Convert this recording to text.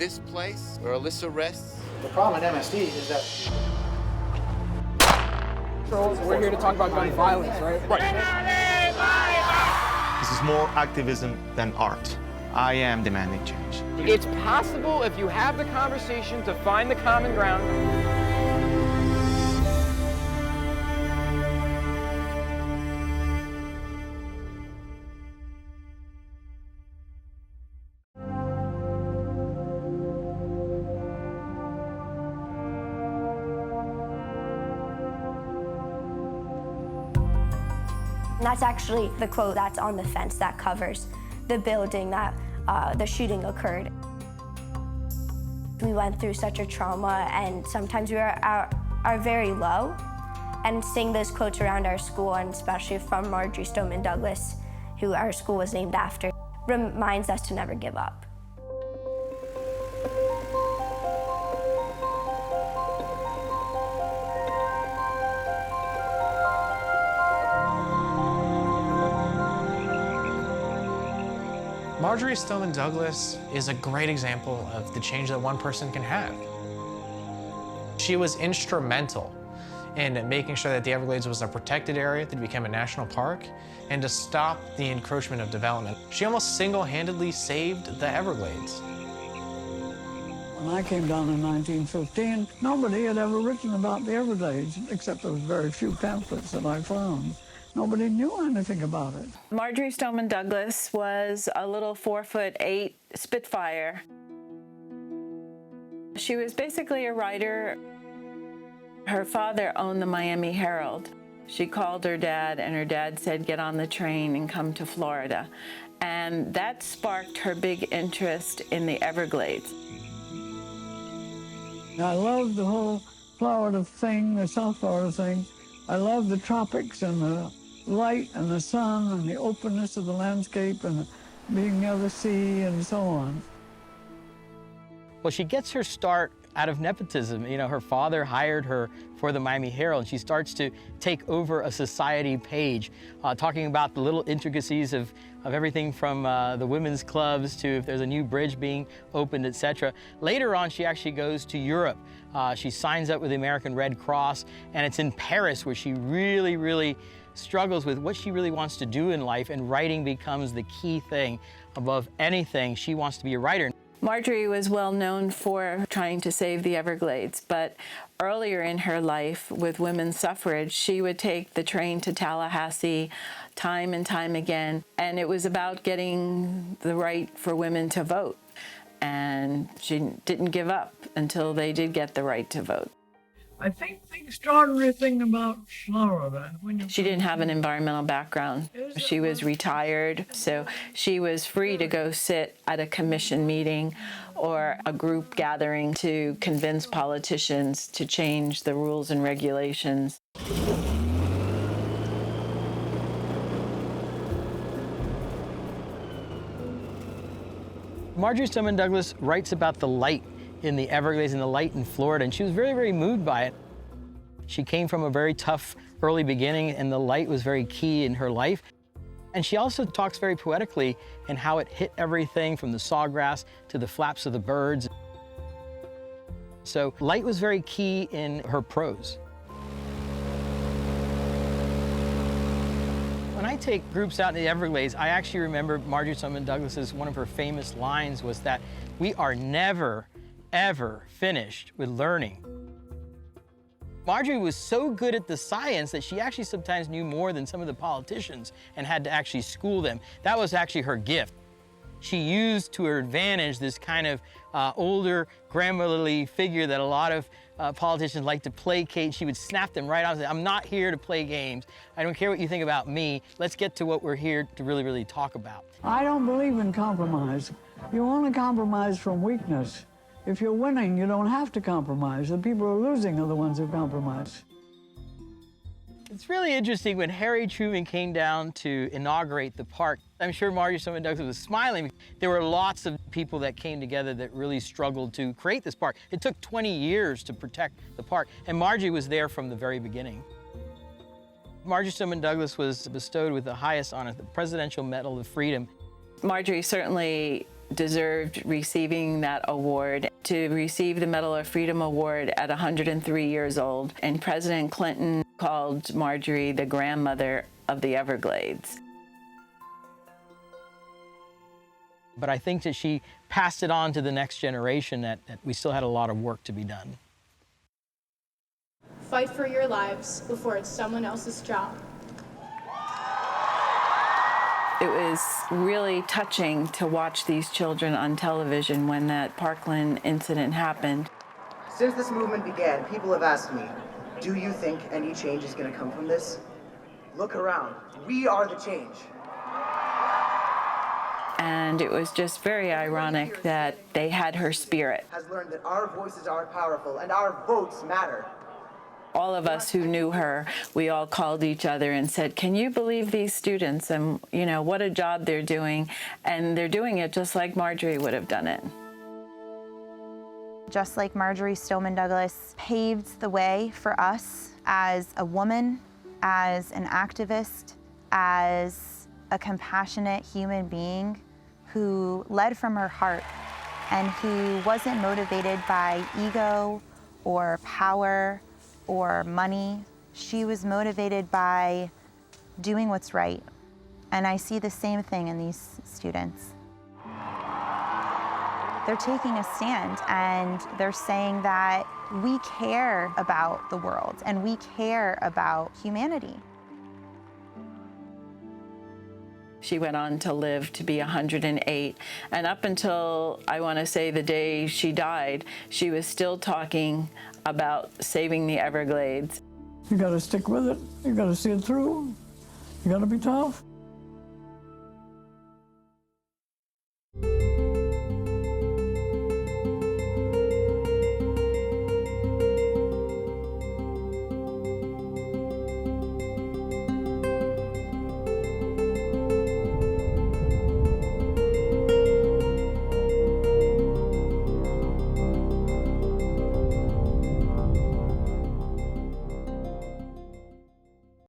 this place where Alyssa rests? The problem at MSD is that we're here to talk about gun violence, right? This is more activism than art. I am demanding change. It's possible if you have the conversation to find the common ground. That's actually the quote that's on the fence that covers the building that the shooting occurred. We went through such a trauma, and sometimes we are very low. And seeing those quotes around our school, and especially from Marjory Stoneman Douglas, who our school was named after, reminds us to never give up. Marjory Stoneman Douglas is a great example of the change that one person can have. She was instrumental in making sure that the Everglades was a protected area that became a national park and to stop the encroachment of development. She almost single-handedly saved the Everglades. When I came down in 1915, nobody had ever written about the Everglades, except those very few pamphlets that I found. Nobody knew anything about it. Marjory Stoneman Douglas was a little 4'8" Spitfire. She was basically a writer. Her father owned the Miami Herald. She called her dad, and her dad said, "Get on the train and come to Florida." And that sparked her big interest in the Everglades. I loved the whole Florida thing, the South Florida thing. I loved the tropics and the light and the sun and the openness of the landscape and being near the sea and so on. Well, she gets her start out of nepotism. You know, her father hired her for the Miami Herald, and she starts to take over a society page, talking about the little intricacies of everything from the women's clubs to if there's a new bridge being opened, etc. Later on, she actually goes to Europe. She signs up with the American Red Cross, and it's in Paris where she really struggles with what she really wants to do in life, and writing becomes the key thing. Above anything, she wants to be a writer. Marjory was well known for trying to save the Everglades, but earlier in her life with women's suffrage, she would take the train to Tallahassee time and time again, and it was about getting the right for women to vote. And she didn't give up until they did get the right to vote. I think the extraordinary thing about Florida, she didn't have an environmental background. She was retired, so she was free to go sit at a commission meeting or a group gathering to convince politicians to change the rules and regulations. Marjory Stoneman Douglas writes about the light in the Everglades and the light in Florida, and she was very moved by it. She came from a very tough early beginning, and the light was very key in her life. And she also talks very poetically in how it hit everything from the sawgrass to the flaps of the birds. So light was very key in her prose. When I take groups out in the Everglades, I actually remember Marjory Stoneman Douglas's, one of her famous lines was that we are never, ever finished with learning. Marjory was so good at the science that she actually sometimes knew more than some of the politicians and had to actually school them. That was actually her gift. She used to her advantage this kind of older, grandmotherly figure that a lot of politicians like to placate. She would snap them right out and say, "I'm not here to play games. I don't care what you think about me. Let's get to what we're here to really talk about." I don't believe in compromise. You only compromise from weakness. If you're winning, you don't have to compromise. The people who are losing are the ones who compromise. It's really interesting when Harry Truman came down to inaugurate the park. I'm sure Marjory Stoneman Douglas was smiling. There were lots of people that came together that really struggled to create this park. It took 20 years to protect the park, and Marjory was there from the very beginning. Marjory Stoneman Douglas was bestowed with the highest honor, the Presidential Medal of Freedom. Marjory certainly deserved receiving that award. To receive the Medal of Freedom Award at 103 years old, and President Clinton called Marjory the grandmother of the Everglades. But I think that she passed it on to the next generation, that we still had a lot of work to be done. Fight for your lives before it's someone else's job. It was really touching to watch these children on television when that Parkland incident happened. Since this movement began, people have asked me, do you think any change is going to come from this? Look around. We are the change. And it was just very ironic that they had her spirit. Has learned that our voices are powerful and our votes matter. All of us who knew her, we all called each other and said, can you believe these students, and you know, what a job they're doing, and they're doing it just like Marjory would have done it. Just like Marjory Stoneman Douglas paved the way for us as a woman, as an activist, as a compassionate human being who led from her heart and who wasn't motivated by ego or power or money. She was motivated by doing what's right. And I see the same thing in these students. They're taking a stand and they're saying that we care about the world and we care about humanity. She went on to live to be 108, and up until, I want to say, the day she died, she was still talking about saving the Everglades. You got to stick with it. You got to see it through. You got to be tough.